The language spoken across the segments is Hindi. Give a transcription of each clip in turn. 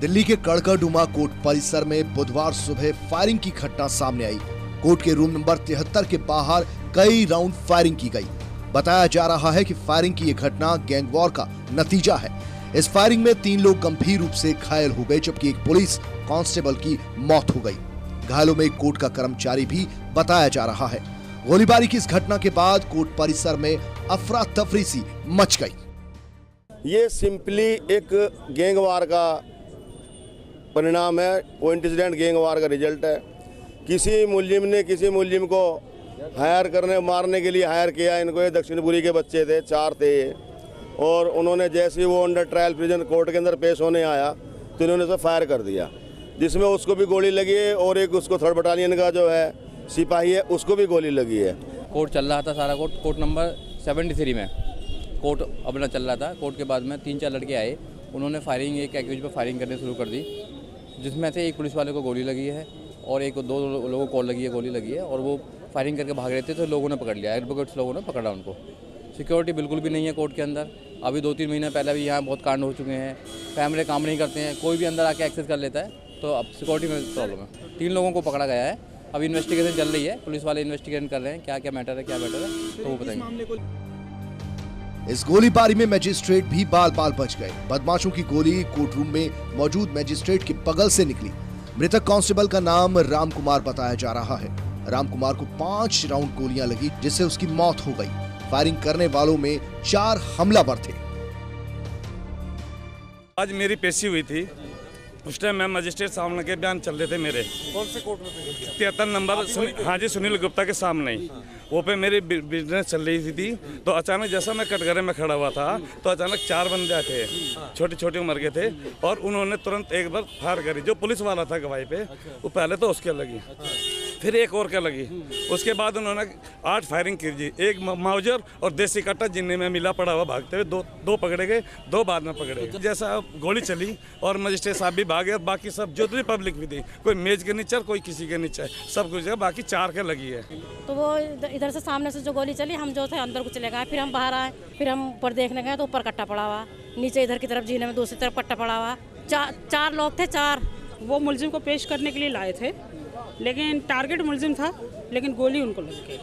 दिल्ली के कड़कड़डुमा कोर्ट परिसर में बुधवार सुबह फायरिंग की घटना सामने आई। कोर्ट के रूम नंबर 73 के बाहर कई राउंड फायरिंग की गई। बताया जा रहा है कि फायरिंग की यह घटना गैंग वॉर का नतीजा है। इस फायरिंग में 3 लोग गंभीर रूप से घायल हो गए, जबकि एक पुलिस कांस्टेबल की मौत हो गई। घायलों में एक कोर्ट का कर्मचारी भी बताया जा रहा है। गोलीबारी की इस घटना के बाद कोर्ट परिसर में अफरा तफरी सी मच गई। ये सिंपली एक गैंग वार का परिणाम है, वो इंसिडेंट गैंग वार का रिजल्ट है। किसी मुलजिम ने किसी मुलजिम को हायर करने मारने के लिए हायर किया। इनको ये दक्षिणपुरी के बच्चे थे, 4 थे, और उन्होंने जैसे ही वो अंडर ट्रायल प्रिजन कोर्ट के अंदर पेश होने आया तो इन्होंने उसे फायर कर दिया, जिसमें उसको भी गोली लगी है और एक उसको 3rd बटालियन का जो है सिपाही है उसको भी गोली लगी है। कोर्ट चल रहा था, सारा कोर्ट नंबर 73 में कोर्ट अपना चल रहा था। कोर्ट के बाद में 3-4 लड़के आए, उन्होंने फायरिंग एक एक्यूज पे फायरिंग करने शुरू कर दी, जिसमें से एक पुलिस वाले को गोली लगी है और एक 2 लोगों को गोली लगी है और वो फायरिंग करके भाग रहे थे तो लोगों ने पकड़ लिया। एडवोकेट्स लोगों ने पकड़ा उनको। सिक्योरिटी बिल्कुल भी नहीं है कोर्ट के अंदर। अभी 2-3 महीने पहले भी यहाँ बहुत कांड हो चुके हैं। कैमरे काम नहीं करते हैं, कोई भी अंदर आके एक्सेस कर लेता है, तो अब सिक्योरिटी में प्रॉब्लम है। 3 लोगों को पकड़ा गया है। अभी इन्वेस्टिगेशन चल रही है, पुलिस वाले इन्वेस्टिगेशन कर रहे हैं क्या क्या मैटर है तो वो बताएंगे। इस गोलीबारी में मजिस्ट्रेट भी बाल बाल बच गए। बदमाशों की गोली कोर्ट रूम में मौजूद मजिस्ट्रेट के बगल से निकली। मृतक कांस्टेबल का नाम राम कुमार बताया जा रहा है। राम कुमार को 5 राउंड गोलियां लगी, जिससे उसकी मौत हो गई। फायरिंग करने वालों में 4 हमलावर थे। आज मेरी पेशी हुई थी, उस टाइम मैं मजिस्ट्रेट सामने के बयान चल रहे थे मेरे। कौन से कोर्ट में? 73 नंबर। हाँ जी, सुनील गुप्ता के सामने ही। वो पे मेरी बिजनेस चल रही थी, तो अचानक जैसा मैं कटघरे में खड़ा हुआ था तो अचानक 4 बंदे थे, छोटी छोटी उम्र के थे, और उन्होंने तुरंत एक बार फायर करी। जो पुलिस वाला था गवाही पे, वो पहले तो उसके लगी, फिर एक और के लगी। उसके बाद उन्होंने 8 फायरिंग की जी। एक माउजर और देसी कट्टा जिन्हें में मिला पड़ा हुआ भागते हुए 2 पकड़े गए, 2 बाद में पकड़े गए। जैसा गोली चली और मजिस्ट्रेट साहब भी भागे, और बाकी सब जो भी पब्लिक भी थी, कोई मेज के नीचे कोई किसी के नीचे, सब कुछ है। बाकी 4 के लगी है। तो वो इधर से सामने से जो गोली चली, हम जो थे अंदर को चले गए, फिर हम बाहर आए, फिर हम ऊपर देखने गए तो ऊपर कट्टा पड़ा हुआ, नीचे इधर की तरफ जीने में दूसरी तरफ कट्टा पड़ा हुआ। 4 लोग थे। 4 वो मुलजिम को पेश करने के लिए लाए थे, लेकिन टारगेट मुलजिम था, लेकिन गोली उनको लग गई।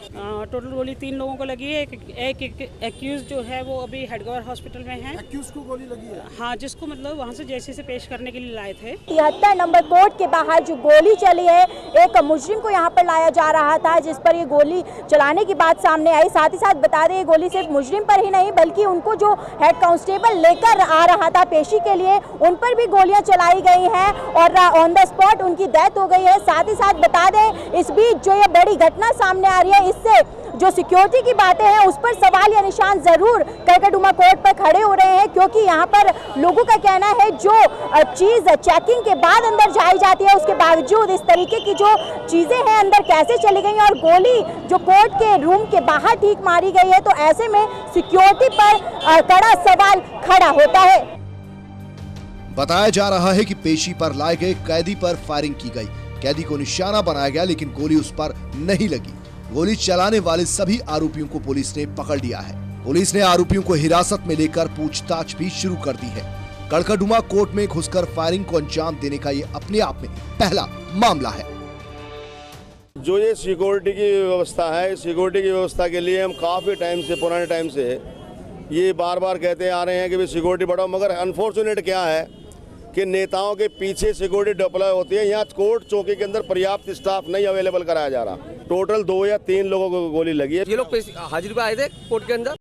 टोटल गोली 3 लोगों को लगी है। एक एक्यूज जो है वो अभी हेडगेवार हॉस्पिटल में है। एक्यूज को गोली लगी है? हाँ, जिसको मतलब वहाँ से जैसे से पेश करने के लिए लाए थे। 73 नंबर कोर्ट के बाहर जो गोली चली है, एक मुजरिम को यहाँ पर लाया जा रहा था, जिस पर ये गोली चलाने की बात सामने आई। साथ ही साथ बता दें, ये गोली सिर्फ मुजरिम पर ही नहीं, बल्कि उनको जो हेड कांस्टेबल लेकर आ रहा था पेशी के लिए, उन पर भी गोलियां चलाई गई हैं और ऑन द स्पॉट उनकी डेथ हो गई है। साथ ही साथ बता दें, इस बीच जो ये बड़ी घटना सामने आ रही है, इससे जो सिक्योरिटी की बातें हैं उस पर सवाल या निशान जरूर कड़कड़डुमा कोर्ट पर खड़े हो रहे हैं, क्योंकि यहाँ पर लोगों का कहना है जो चीज चेकिंग के बाद अंदर जाई जाती है, उसके बावजूद इस तरीके की जो चीजें हैं अंदर कैसे चली गई और गोली जो कोर्ट के रूम के बाहर ठीक मारी गई है, तो ऐसे में सिक्योरिटी पर कड़ा सवाल खड़ा होता है। बताया जा रहा है कि पेशी पर लाए गए कैदी पर फायरिंग की गई। कैदी को निशाना बनाया गया, लेकिन गोली उस पर नहीं लगी। गोली चलाने वाले सभी आरोपियों को पुलिस ने पकड़ लिया है। पुलिस ने आरोपियों को हिरासत में लेकर पूछताछ भी शुरू कर दी है। कड़कड़डुमा कोर्ट में घुसकर फायरिंग को अंजाम देने का ये अपने आप में पहला मामला है। जो ये सिक्योरिटी की व्यवस्था है, सिक्योरिटी की व्यवस्था के लिए हम काफ़ी टाइम से, पुराने टाइम से ये बार बार कहते आ रहे हैं कि भाई सिक्योरिटी बढ़ाओ, मगर अनफॉर्चुनेट क्या है कि नेताओं के पीछे सिक्योरिटी डिप्लॉय होती है। यहाँ कोर्ट चौकी के अंदर पर्याप्त स्टाफ नहीं अवेलेबल कराया जा रहा। टोटल 2 या 3 लोगों को गोली लगी है। ये लोग हाजिर पे आए थे कोर्ट के अंदर,